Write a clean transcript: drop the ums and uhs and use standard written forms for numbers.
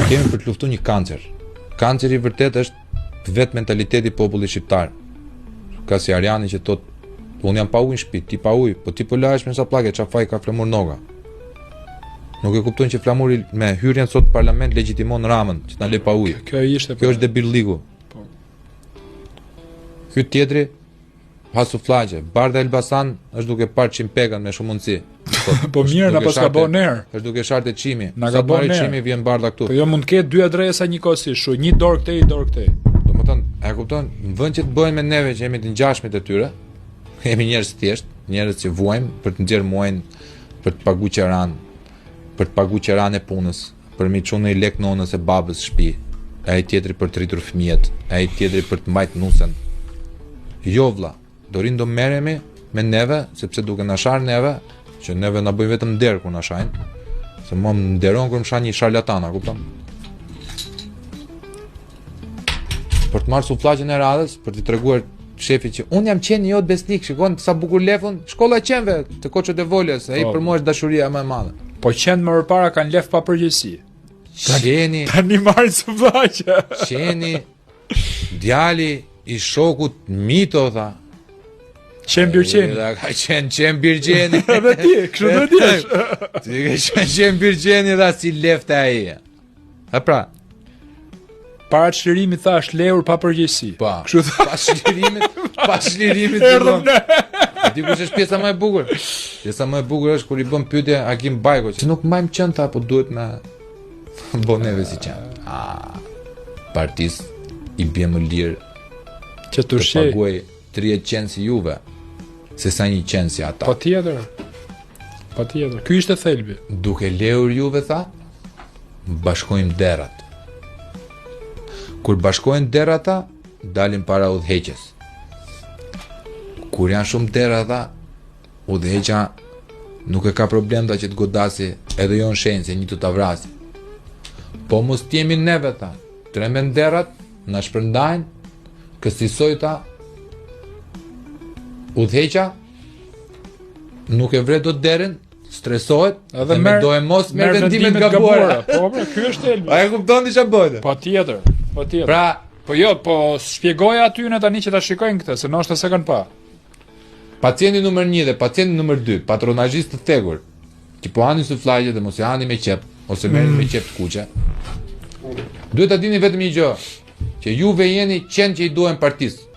Kemi për të luftuar një kancer. Kanceri vërtet është vetë mentaliteti i popullit shqiptar. Ka si Ariani që thot, unë jam pa ujë në shtëpi, ti pa ujë, po ti po lahesh me sa pllake, çfarë faj ka flamur noga. Nuk e kuptojnë që flamuri me hyrjen sot në parlament legjitimon Ramën, që na le pa ujë. Kjo ishte. Kjo është debilligu. Po. Ky tjetri Hasufllaqe, Bardha Elbasan është duke parë Çimpekan me shumë mundësi. Po mirë, na pas ka bën erë. Është duke shartë çimi. Na ka bën erë. Çimi vjen Bardha këtu. Po jo mund të ketë dy adresa njëkohësisht, shu, një dorë këtej, dorë këtej. Domethënë, e kupton, në vend që të bëhen me neve që jemi të ngjashmit e tyre, jemi njerëz thjesht, njerëz që vuajmë për të nxjerrë muajin, për të paguar qeran, për të paguar qeran e punës, për mi çunë i lek nonës e babës shtëpi, ai tjetri për të rritur fëmijët, ai tjetri për të mbajtur nusën. Jo vlla, dorin do merremi me neve, sepse duke na sharë neve, që neve na bëjnë vetëm nder kur na shajnë, se më nderon kur më shan një sharlatan, a kupton? Për të marrë sufllaqen e radhës, për t'i treguar shefit që unë jam qenë jot besnik, shikon sa bukur lefun, shkolla e qenve të Koçët e Volës, ai për mua është dashuria më e madhe. Po qenë më përpara kanë lef pa përgjegjësi. Qeni, Tani marrin sufllaqe. qeni, djali i shokut Mito tha. Qenë Birqeni. Ka qenë Birqeni. Edhe ti, kështu do dish. Ti ke qenë Birqeni dha si lefte ai. A pra, Para çlirimit thash leur pa përgjegjësi. po. Kështu tha. Pas çlirimit. Erdhëm ne. Ti kush është pjesa më e bukur? Pjesa më e bukur është kur i bën pyetje Akim Bajko, që nuk mbajmë qen tha, po duhet na boneve si qen. Partis i bie më lirë Që të të shej. paguaj 30 qen si juve, se sa një qen si ata. Patjetër. Patjetër. Ky ishte thelbi. Duke leur juve tha, bashkojmë derrat. Kur bashkojnë derrata, dalin para udhëheqjes. Kur janë shumë derra tha, udhëheqja nuk e ka problem ta që të godasi edhe jo në shenjë se një të ta vrasi. Po mos t'jemi neve tha, tremen derrat, na shpërndajnë, kësisoj tha, udhëheqja nuk e vret dot derën, stresohet, Edhe dhe me do e mos merr vendime të gabuara. Po, ky është thelbi. A e kupton diçka bëjnë? Patjetër. Patjetër. Pra, Po jo, po shpjegoja aty në tani që ta shikojnë këtë, se ndoshta se kanë pa. pacienti numër 1 dhe pacienti numër 2, patronazhist të thegur, që po hanin sufllaqe dhe mos e hanin me qep, ose merrin me qep të kuqe. Duhet ta dini vetëm një gjë, që juve jeni qenë që i duhen partisë.